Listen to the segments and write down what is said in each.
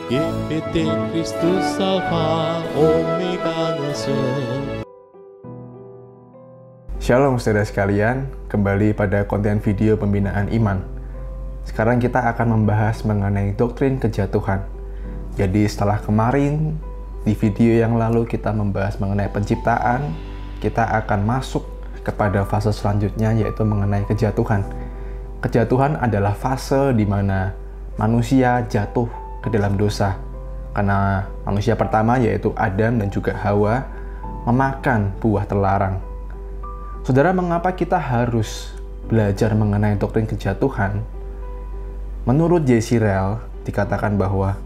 GPT Kristus Alfa Omega Shalom saudara sekalian, kembali pada konten video pembinaan iman. Sekarang kita akan membahas mengenai doktrin kejatuhan. Jadi setelah kemarin, di video yang lalu kita membahas mengenai penciptaan, kita akan masuk kepada fase selanjutnya yaitu mengenai kejatuhan. Kejatuhan adalah fase di mana manusia jatuh ke dalam dosa. Karena manusia pertama yaitu Adam dan juga Hawa memakan buah terlarang. Saudara, mengapa kita harus belajar mengenai doktrin kejatuhan? Menurut J.C. Ryle, dikatakan bahwa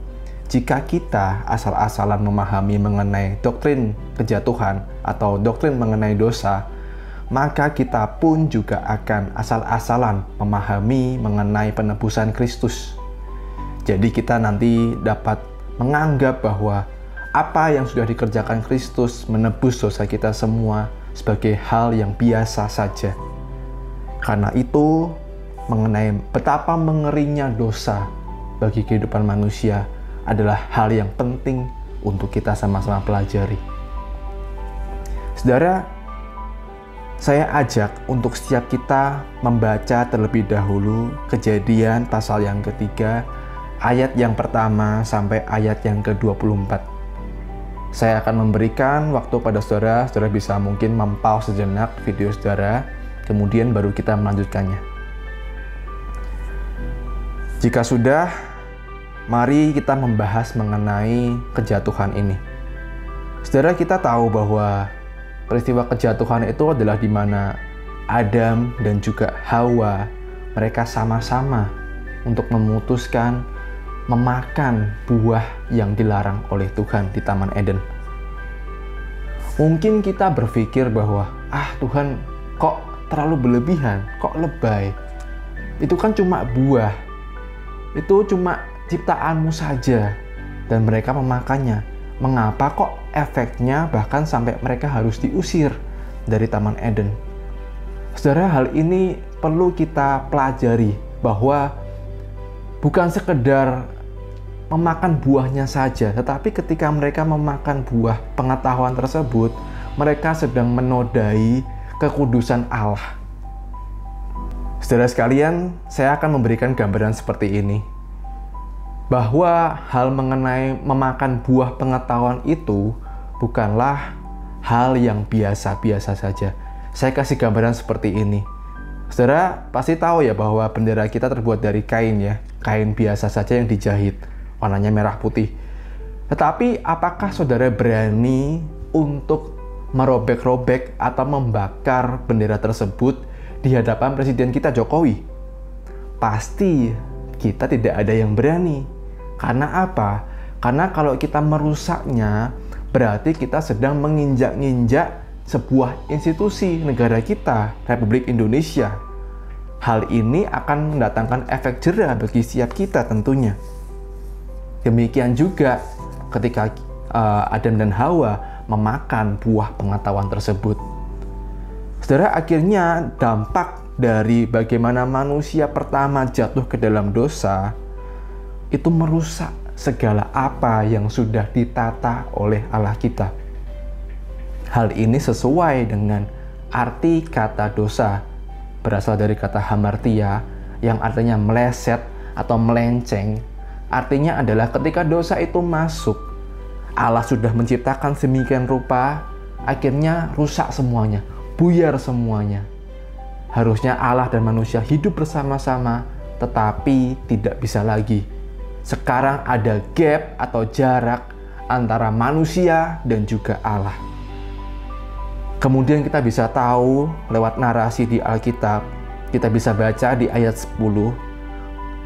jika kita asal-asalan memahami mengenai doktrin kejatuhan atau doktrin mengenai dosa, maka kita pun juga akan asal-asalan memahami mengenai penebusan Kristus. Jadi kita nanti dapat menganggap bahwa apa yang sudah dikerjakan Kristus menebus dosa kita semua sebagai hal yang biasa saja. Karena itu, mengenai betapa mengerinya dosa bagi kehidupan manusia adalah hal yang penting untuk kita sama-sama pelajari. Saudara, saya ajak untuk setiap kita membaca terlebih dahulu Kejadian pasal yang ketiga, ayat yang pertama sampai ayat yang ke-24. Saya akan memberikan waktu pada saudara bisa mungkin mempause sejenak video saudara, kemudian baru kita melanjutkannya. Jika sudah, mari kita membahas mengenai kejatuhan ini. Saudara, kita tahu bahwa peristiwa kejatuhan itu adalah di mana Adam dan juga Hawa, mereka sama-sama untuk memutuskan memakan buah yang dilarang oleh Tuhan di Taman Eden. Mungkin kita berpikir bahwa, Tuhan kok terlalu berlebihan, kok lebay. Itu kan cuma buah, itu cuma ciptaanmu saja, dan mereka memakannya. Mengapa kok efeknya bahkan sampai mereka harus diusir dari Taman Eden? Saudara, hal ini perlu kita pelajari bahwa bukan sekedar memakan buahnya saja, tetapi ketika mereka memakan buah pengetahuan tersebut, mereka sedang menodai kekudusan Allah. Saudara sekalian, saya akan memberikan gambaran seperti ini. Bahwa hal mengenai memakan buah pengetahuan itu bukanlah hal yang biasa-biasa saja. Saya kasih gambaran seperti ini. Saudara pasti tahu ya bahwa bendera kita terbuat dari kain ya. Kain biasa saja yang dijahit, warnanya merah putih. Tetapi apakah saudara berani untuk merobek-robek atau membakar bendera tersebut di hadapan Presiden kita Jokowi? Pasti kita tidak ada yang berani. Karena apa? Karena kalau kita merusaknya, berarti kita sedang menginjak-injak sebuah institusi negara kita, Republik Indonesia. Hal ini akan mendatangkan efek jera bagi setiap kita tentunya. Demikian juga ketika Adam dan Hawa memakan buah pengetahuan tersebut. Saudara, akhirnya dampak dari bagaimana manusia pertama jatuh ke dalam dosa itu merusak segala apa yang sudah ditata oleh Allah kita. Hal ini sesuai dengan arti kata dosa, berasal dari kata hamartia yang artinya meleset atau melenceng. Artinya adalah ketika dosa itu masuk, Allah sudah menciptakan sedemikian rupa, akhirnya rusak semuanya, buyar semuanya. Harusnya Allah dan manusia hidup bersama-sama, tetapi tidak bisa lagi. Sekarang ada gap atau jarak antara manusia dan juga Allah. Kemudian kita bisa tahu lewat narasi di Alkitab, kita bisa baca di ayat 10,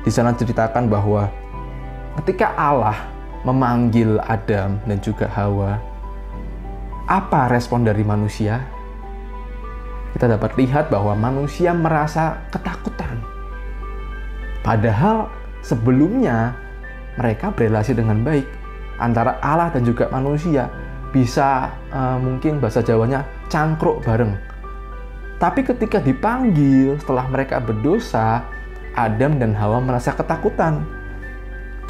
di sana ceritakan bahwa ketika Allah memanggil Adam dan juga Hawa, apa respon dari manusia? Kita dapat lihat bahwa manusia merasa ketakutan. Padahal sebelumnya mereka berelasi dengan baik antara Allah dan juga manusia, bisa mungkin bahasa Jawanya cangkruk bareng. Tapi ketika dipanggil setelah mereka berdosa, Adam dan Hawa merasa ketakutan.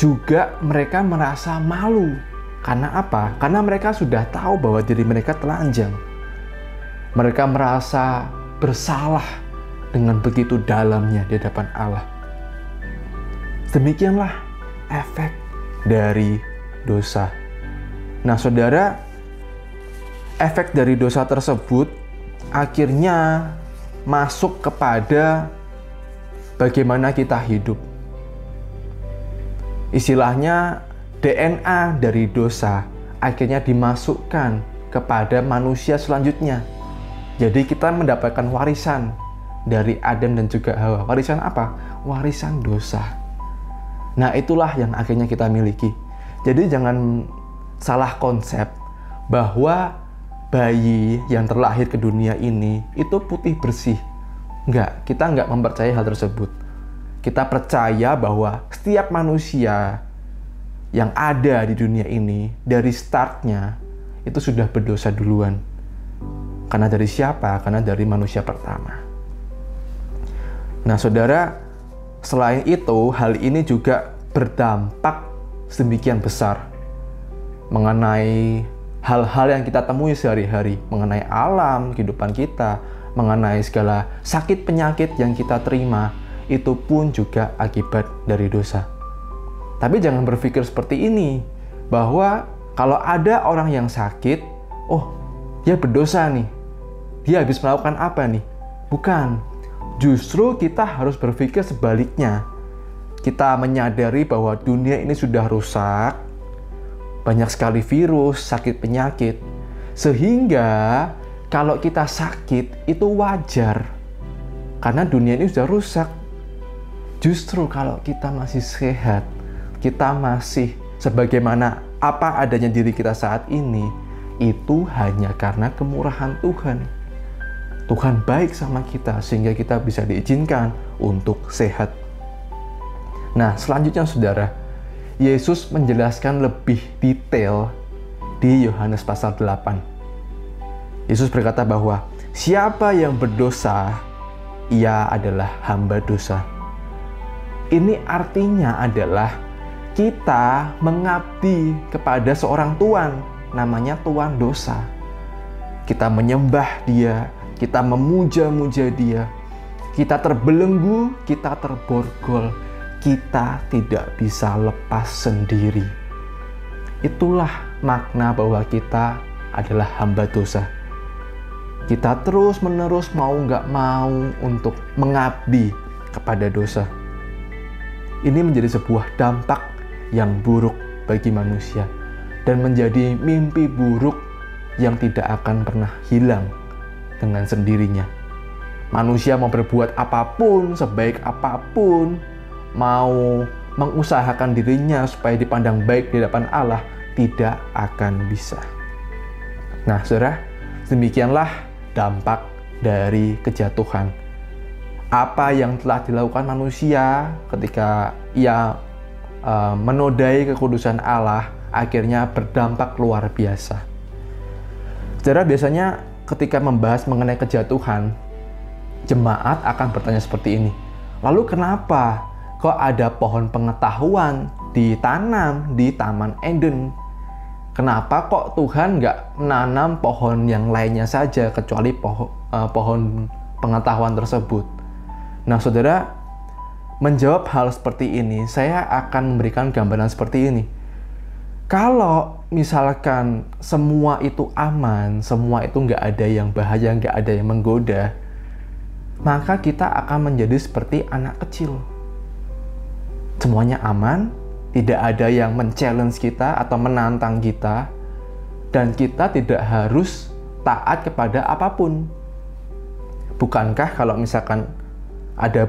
juga mereka merasa malu. Karena apa? Karena mereka sudah tahu bahwa diri mereka telanjang. Mereka merasa bersalah dengan begitu dalamnya di hadapan Allah. Demikianlah efek dari dosa. Nah, saudara, efek dari dosa tersebut akhirnya masuk kepada bagaimana kita hidup. Istilahnya DNA dari dosa akhirnya dimasukkan kepada manusia selanjutnya. Jadi kita mendapatkan warisan dari Adam dan juga Hawa. Warisan apa? Warisan dosa. Nah, itulah yang akhirnya kita miliki. Jadi jangan salah konsep bahwa bayi yang terlahir ke dunia ini itu putih bersih. Enggak, kita enggak mempercayai hal tersebut. Kita percaya bahwa setiap manusia yang ada di dunia ini dari startnya itu sudah berdosa duluan. Karena dari siapa? Karena dari manusia pertama. Nah, saudara, selain itu, hal ini juga berdampak sedemikian besar mengenai hal-hal yang kita temui sehari-hari, mengenai alam, kehidupan kita, mengenai segala sakit penyakit yang kita terima, itu pun juga akibat dari dosa. Tapi jangan berpikir seperti ini, bahwa kalau ada orang yang sakit, oh, dia berdosa nih, dia habis melakukan apa nih? Bukan, justru kita harus berpikir sebaliknya. Kita menyadari bahwa dunia ini sudah rusak, banyak sekali virus, sakit penyakit, sehingga kalau kita sakit itu wajar, karena dunia ini sudah rusak. Justru kalau kita masih sehat, kita masih sebagaimana apa adanya diri kita saat ini, itu hanya karena kemurahan Tuhan. Tuhan baik sama kita sehingga kita bisa diizinkan untuk sehat. Nah, selanjutnya saudara, Yesus menjelaskan lebih detail di Yohanes pasal 8. Yesus berkata bahwa siapa yang berdosa, ia adalah hamba dosa. Ini artinya adalah kita mengabdi kepada seorang tuan, namanya tuan dosa. Kita menyembah dia, kita memuja-muja dia, kita terbelenggu, kita terborgol, kita tidak bisa lepas sendiri. Itulah makna bahwa kita adalah hamba dosa. Kita terus-menerus mau nggak mau untuk mengabdi kepada dosa. Ini menjadi sebuah dampak yang buruk bagi manusia dan menjadi mimpi buruk yang tidak akan pernah hilang dengan sendirinya. Manusia mau berbuat apapun, sebaik apapun, mau mengusahakan dirinya supaya dipandang baik di hadapan Allah, tidak akan bisa. Nah, saudara, demikianlah dampak dari kejatuhan. Apa yang telah dilakukan manusia ketika ia menodai kekudusan Allah, akhirnya berdampak luar biasa. Saudara, biasanya ketika membahas mengenai kejatuhan, jemaat akan bertanya seperti ini. Lalu kenapa kok ada pohon pengetahuan ditanam di Taman Eden? Kenapa kok Tuhan nggak menanam pohon yang lainnya saja kecuali pohon pengetahuan tersebut? Nah, saudara, menjawab hal seperti ini, saya akan memberikan gambaran seperti ini. Kalau misalkan semua itu aman, semua itu nggak ada yang bahaya, nggak ada yang menggoda, maka kita akan menjadi seperti anak kecil. Semuanya aman, tidak ada yang men-challenge kita atau menantang kita, dan kita tidak harus taat kepada apapun. Bukankah kalau misalkan ada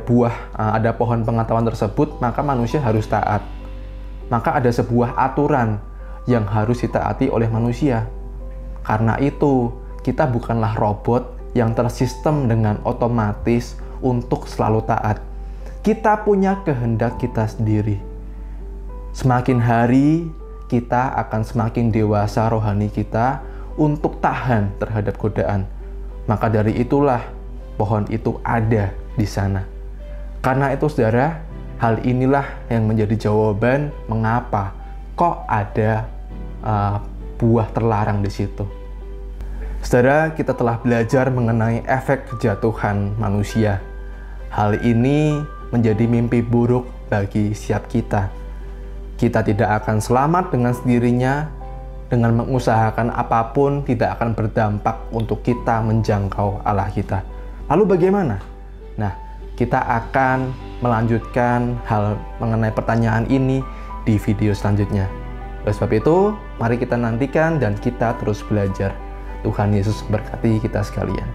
pohon pengetahuan tersebut, maka manusia harus taat. Maka ada sebuah aturan yang harus ditaati oleh manusia. Karena itu, kita bukanlah robot yang tersistem dengan otomatis untuk selalu taat. Kita punya kehendak kita sendiri. Semakin hari, kita akan semakin dewasa rohani kita untuk tahan terhadap godaan. Maka dari itulah pohon itu ada di sana. Karena itu, saudara, Hal inilah yang menjadi jawaban mengapa kok ada buah terlarang di situ. Saudara, kita telah belajar mengenai efek kejatuhan manusia. Hal ini menjadi mimpi buruk bagi setiap kita. Kita tidak akan selamat dengan sendirinya. Dengan mengusahakan apapun tidak akan berdampak untuk kita menjangkau Allah kita. Lalu bagaimana? Nah, kita akan melanjutkan hal mengenai pertanyaan ini di video selanjutnya. Oleh sebab itu, mari kita nantikan dan kita terus belajar. Tuhan Yesus berkati kita sekalian.